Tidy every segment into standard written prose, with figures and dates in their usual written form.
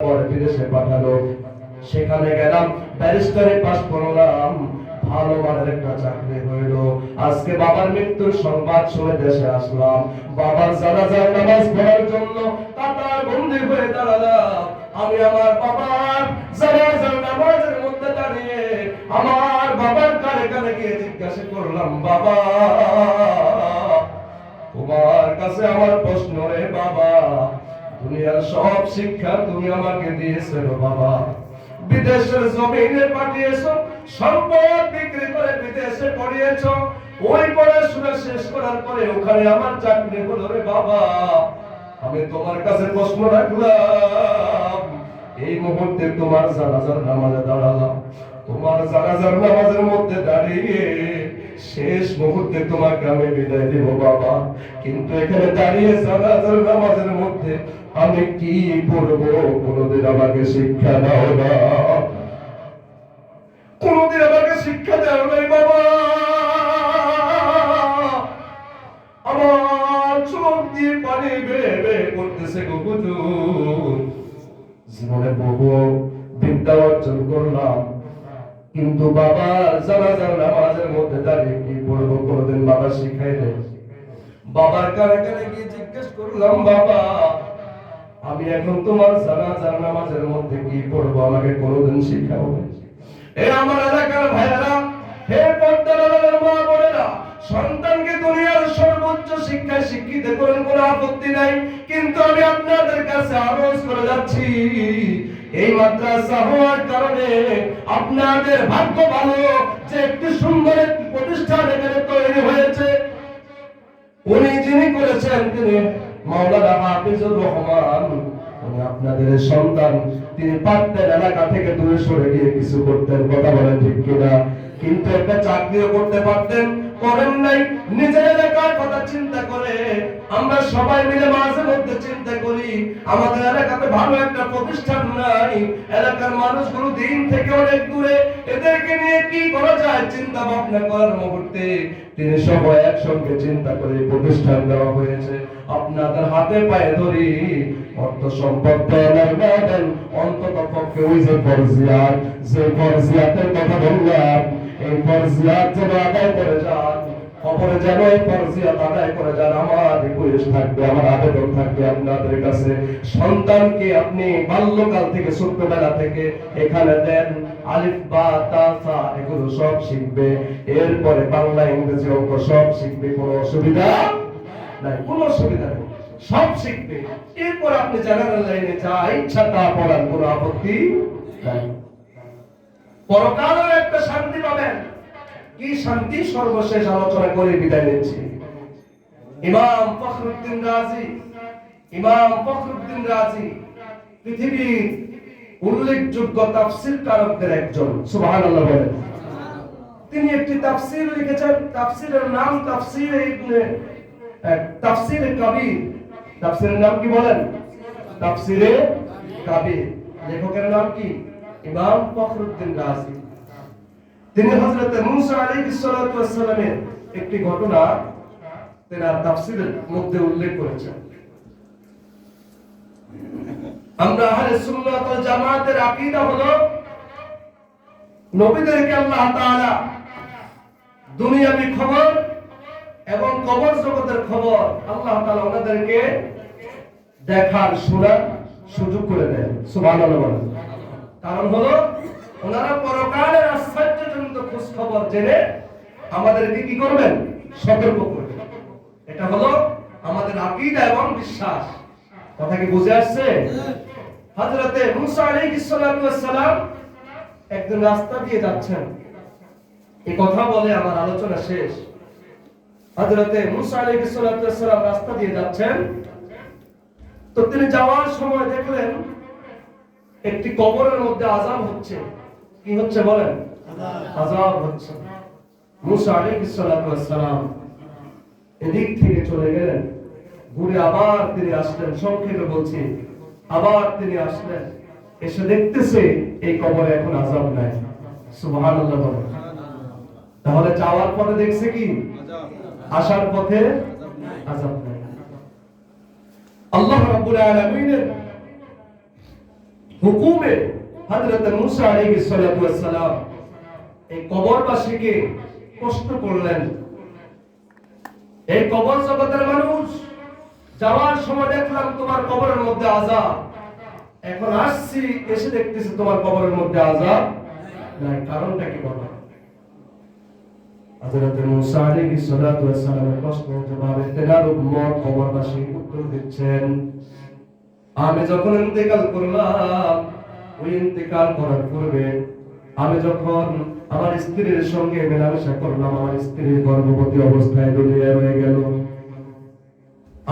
পর বিদেশে পাঠালো। সেখানে গেলাম, ব্যারিস্টারি পাস করলাম, ভালো মানের একটা চাকরি হইল। আজকে বাবার মৃত্যুর সংবাদ শুনে দেশে আসলাম। বাবার জানাজার নামাজ পড়ার জন্য কাতার বন্দী হয়ে দাঁড়ালাম। আমি আমার বাবার জানাজার নামাজের মধ্যে দাঁড়িয়ে আমার বাবার কানে কানে গিয়ে জিজ্ঞাসা করলাম, বাবা তোমার কাছে আমার প্রশ্ন রে বাবা, দুনিয়ার সব শিক্ষা তুমি আমাকে দিয়েছো বাবা, বিদেশের জমিনে পাঠিয়েছো, সম্পদ বিক্রি করে বিদেশে পড়িয়েছো, ওই পড়াশোনা শেষ করার পরে ওখানে আমার চাকরি হলো রে বাবা। আমি তোমার কাছে প্রশ্ন রাখলাম, এই মুহূর্তে তোমার জানাজার নামাজে দাঁড়ালাম, তোমার জানাজার নামাজের মধ্যে দাঁড়িয়ে শেষ মুহূর্তে তোমাকে আমি বিদায় দেব বাবা, কিন্তু এখানে দাঁড়িয়ে জানাজার নামাজের মধ্যে আমি কি পড়ব কোনদিন আমাকে শিক্ষা দাও না, কোনদিন আমাকে শিক্ষা দাও নাই বাবা। আমার চোখ দিয়ে পানি বেয়ে বেয়ে পড়তেছে গো হুজুর। জীবনে বহু বিদ্যা অর্জন করলাম, কিন্তু বাবার জানাজার নামাজের মধ্যে দাঁড়িয়ে কি পড়বো কোনদিন বাবা শিখাই দেয়। বাবার কানে কানে গিয়ে জিজ্ঞেস করলাম, বাবা আমি এখন তোমার জানাজার নামাজের মধ্যে কি পড়বো আমাকে কোনদিন শিখাও। এ আমার এলাকার ভাইয়েরা, হে পর্দার আড়ালের মা বোনেরা, সন্তানকে দুনিয়ার সর্বোচ্চ শিক্ষায় শিক্ষিত করেন, কোনো আপত্তি নাই, কিন্তু আমি আপনাদের কাছে আরজ করে যাচ্ছি, এই মাদ্রাসা হওয়ার কারণে আপনাদের ভাগ্য ভালো যে একটি সুন্দর একটি প্রতিষ্ঠান এখানে তৈরি হয়েছে। উনি যিনি করেছেন তিনি মাওলানা হাফিজুর রহমান, উনি আপনাদের সন্তান, তিনি পারতেন এলাকা থেকে দূরে সরে গিয়ে কিছু করতেন, কথা বলেন ঠিক কিনা, কিন্তু একটা চাকরিও করতে পারতেন, করেন নাই। নিজের এলাকার কথা চিন্তা করে আমরা সবাই মিলে মাঝে মধ্যে চিন্তা করি আমাদের এলাকাতে ভালো একটা প্রতিষ্ঠান নাই, এলাকার মানুষগুলো দিন থেকে অনেক দূরে, এদেরকে নিয়ে কি করা যায় চিন্তা ভাবনা করার মুহূর্তে তিনি সবাই একসঙ্গে চিন্তা করে প্রতিষ্ঠান দেওয়া হয়েছে। আপনাদের হাতে পায়ে ধরি, অর্থ সম্পদ দেন, অন্তত পক্ষে ওই যে ফরজিয়াত, যে ফরজিয়াতের কথা বললাম, এই ফরজিয়াত যেন আদায় করে যান, খবরে যেন এই ফরজিয়াত আদায় করে যান। আমার রিকোয়েস্ট থাকবে, আমার আবেদন থাকবে আপনাদের কাছে, সন্তানকে আপনি বাল্যকাল থেকে ছোটবেলা থেকে এখানে দেন, আলিফ বা তা সা এগুলো সব শিখবে, এরপরে বাংলা ইংরেজি অঙ্ক সব শিখবে, কোনো অসুবিধা নাই, কোনো অসুবিধা নেই, সব শিখবে। এরপর আপনি জেনারেল লাইনে যা ইচ্ছা তা পড়ান, কোনো আপত্তি নাই। পরকালের একটা শান্তি পাবেন। কি শান্তি, সর্বশেষ আলোচনা করে বিদায় নিচ্ছি। ইমাম ফখরুদ্দিন রাজি, ইমাম ফখরুদ্দিন রাজি পৃথিবীর উল্লেখযোগ্য তাফসীর কারকদের একজন, সুবহানাল্লাহ বলেন। তিনি একটি তাফসীর লিখেছেন, তাফসীরের নাম তাফসীরে কবির। তাফসীরের নাম কি বলেন? তাফসীরে কবির। লেখকের নাম কি? ইমাম ফখরুদ্দিন রাজি। তিনি হযরত মুসা আলাইহিস সালাতু ওয়াস সালামের একটি ঘটনা তেনার তাফসীরের মধ্যে উল্লেখ করেছেন। আমরা আহলে সুন্নাত ওয়াল জামাতের আকীদা হলো নবীদেরকে আল্লাহ তাআলা দুনিয়াবি খবর এবং কবর জগতের খবর আল্লাহ তাআলা ওনাদেরকে দেখার শোনার সুযোগ করে দেন, সুবহানাল্লাহ বলেন। কারণ হলো ওনারা পরকালের আশ্চর্যজনক খোঁজ খবর জেনে আমাদেরকে কি করবেন? সতর্ক করবেন। এটা হলো আমাদের আকীদা এবং বিশ্বাস। কথা কি বুঝে আসছে? হযরতে মুসা আলাইহিস সালাতু ওয়াস সালাম একদিন রাস্তা দিয়ে যাচ্ছেন, এই কথা বলে আমার আলোচনা শেষ। হযরতে মুসা আলাইহিস সালাতু ওয়াস সালাম রাস্তা দিয়ে যাচ্ছেন, তো তিনি যাওয়ার সময় দেখলেন একটি কবরের মধ্যে আযাব হচ্ছে। কি হচ্ছে বলেন? আযাব হচ্ছে। মুসা আলাইহিস সালাতু ওয়াস সালাম এদিক থেকে চলে গেলেন, ঘুরে আবার তিনি আসলেন, সংক্ষেপে বলছি, আবার তিনি আসলেন, এসে দেখতেছে এই কবরে এখন আযাব নাই। সুবহানাল্লাহ বলেন। তাহলে যাওয়ার পথে দেখছে কি? আসার পথে আযাব নাই। আল্লাহ রাব্বুল আলামিনের হুকুমে হযরত মুসা আলাইহিস সালাতু ওয়াস সালাম এই কবরবাসীকে কষ্ট করলেন। এই কবর জগতের মানুষ যাওয়ার সময় দেখলাম তোমার কবরের মধ্যে আযাব, এখন আসছি এসে দেখতেছি তোমার কবরের মধ্যে আযাব নাই, কারণটা কি বলো? হযরত মুসা আলাইহিস সালাতু ওয়াস সালামের প্রশ্নের জবাবে তেনার উম্মত কবরবাসী উত্তর দিচ্ছেন, আমি যখন ইন্তেকাল করলাম, ওই ইন্তেকাল করার পূর্বে আমি যখন আমার স্ত্রীর সঙ্গে মেলামেশা করলাম, আমার স্ত্রী গর্ভবতী অবস্থায় দুনিয়ায় রয়ে গেল।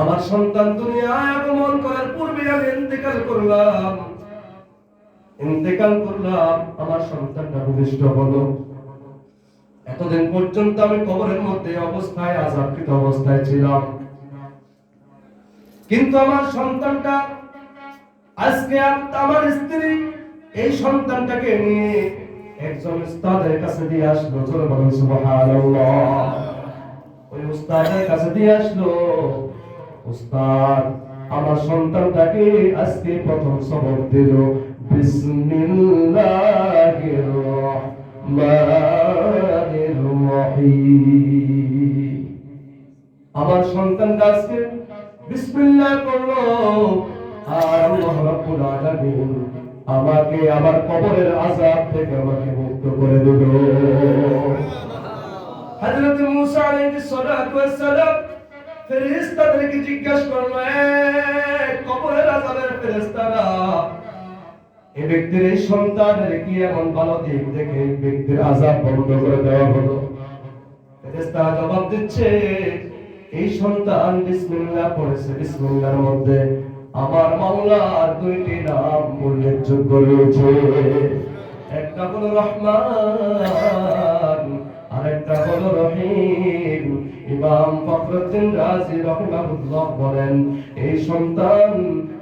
আমার সন্তান দুনিয়ায় আগমন করার পূর্বে আমি ইন্তেকাল করলাম। আমার সন্তানটা ভূমিষ্ঠ হলো। এতদিন পর্যন্ত আমি কবরের মধ্যে অবস্থায় আযাবকৃত অবস্থায় ছিলাম, কিন্তু আমার সন্তানটা আজকে আমার স্ত্রী এই সন্তানটাকে নিয়ে একজন উস্তাদের কাছে দিয়ে আসলো। জোরে বলুন সুবহানাল্লাহ। ওই উস্তাদের কাছে দিয়ে আসলো, উস্তাদ আমার সন্তানটাকে আজকে প্রথম সবক দিল বিসমিল্লাহির রহমানির রহিম। আমার সন্তানটা আজকে বিসমিল্লাহ করলো, আর আল্লাহ রাব্বুল আলামিন আমাকে আমার কবরের আযাব থেকে আমাকে মুক্ত করে দিল। হযরত মুসা আলাইহিস সালাতু ওয়াস সালাম ফেরেশতাদেরকে জিজ্ঞাসা করলো, কবরের আযাবের ফেরেশতারা, এই ব্যক্তির এই সন্তানের কি এমন ভালো দিক দেখে এই ব্যক্তির আযাব বন্ধ করে দেওয়া হলো? ফেরেশতারা জবাব দিচ্ছে, এই সন্তান বিসমিল্লাহ পড়েছে, বিসমিল্লাহর মধ্যে আমার মাওলার দুইটি নাম উল্লেখযোগ্য রয়েছে, একটা হলো রহমান আর একটা হলো রহিম। ইমাম ফখরুদ্দিন রাজি রাহিমাহুল্লাহ বলেন, এই সন্তান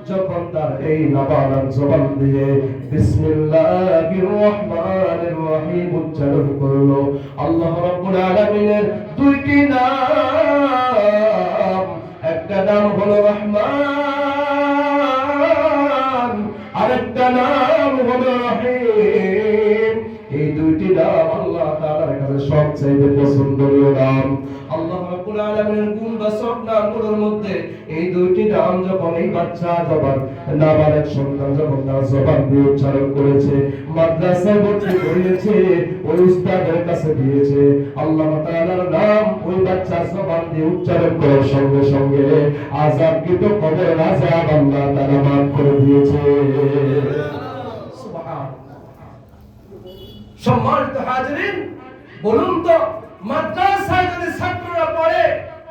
যখন তার এই নাবালক জবান দিয়ে বিসমিল্লাহির রহমানির রহিম উচ্চারণ করলো, আল্লাহ রাব্বুল আলামিনের দুইটি নাম, একটা নাম হলো রহমান, আরেকটা নাম হলো রহিম। এই দুইটি নাম আল্লাহ তাআলার কাছে সবচেয়ে পছন্দনীয় নাম। আল্লাহ রাব্বুল আলামিনের গুণবাচক নামগুলোর মধ্যে এই দুইটি নাম যখন এই বাচ্চা জবান নাবালক সন্তান যখন তার জবান দিয়ে উচ্চারণ করেছে, মাদ্রাসায় ভর্তি করিয়েছে, ওই উস্তাদের কাছে দিয়েছে, আল্লাহ তাআলার নাম ওই বাচ্চার জবান দিয়ে উচ্চারণ করার সঙ্গে সঙ্গে আযাবকৃত কবরের আযাব আল্লাহ তাআলা মাফ করে দিয়েছে। সম্মানিত হাজিরিন, বলুন তো মাদ্রাসায় যদি ছাত্ররা পড়ে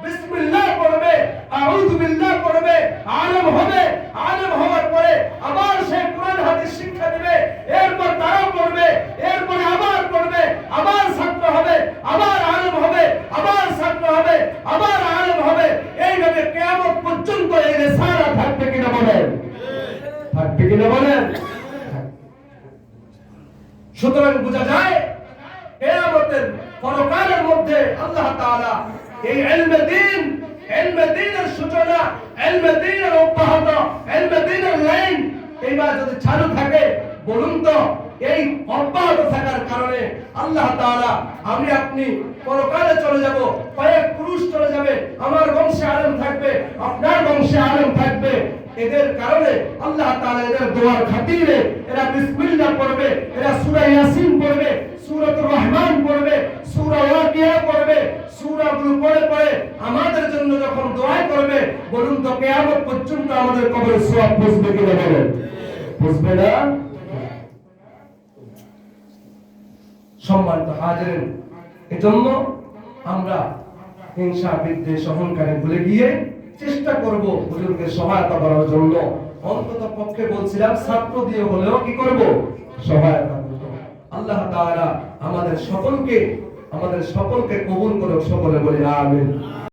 বিসমিল্লাহ পড়বে, আউযু বিল্লাহ পড়বে, আলেম হবে, আলেম হওয়ার পরে আবার সে কোরআন হাদিস শিক্ষা দিবে, এরপর তারা পড়বে, এরপরে আবার পড়বে, আবার ছাত্র হবে, আবার আলেম হবে, আবার ছাত্র হবে, আবার আলেম হবে, এইভাবে কিয়ামত পর্যন্ত এই রিসালা থাকবে কিনা বলেন? থাকবে কিনা বলেন? সুতরাং বোঝা যায় কিয়ামতের পরকালের মধ্যে আল্লাহ তাআলা এই ইলমে দ্বীন, ইলমে দ্বীনের সূচনা, ইলমে দ্বীনের অব্যাহত, ইলমে দ্বীনের লাইন এইবার যদি চালু থাকে, বলুন তো এই অব্যাহত থাকার কারণে আল্লাহ তাআলা আমি আপনি পরকালে চলে যাব, কয়েক পুরুষ চলে যাবে, আমার বংশে আলেম থাকবে, আপনার বংশে আলেম থাকবে, এদের কারণে আল্লাহ তাআলা এদের দোয়ার খাতিরে এরা বিসমিল্লাহ পড়বে, এরা সূরা ইয়াসিন পড়বে, সূরাতুর রহমান পড়বে, সূরা ওয়াকিয়া পড়বে, সূরাগুলো পড়ে পড়ে আমাদের জন্য যখন দোয়া করবে, বলুন তো কিয়ামত পর্যন্ত আমাদের কবরে সওয়াব পৌঁছবে কিনা বলেন? পৌঁছবে না? সম্মানিত হাজিরিন, এজন্য আমরা হিংসা বিদ্বেষ অহংকারে ভুলে গিয়ে চেষ্টা করব হুজুরকে সহায়তা করার জন্য। অন্তত পক্ষে বলছিলাম ছাত্র দিয়ে হলেও কি করব? সহায়তা করব। আল্লাহ তাআলা আমাদের সকলকে কবুল করুক, সকলে বলি আমিন।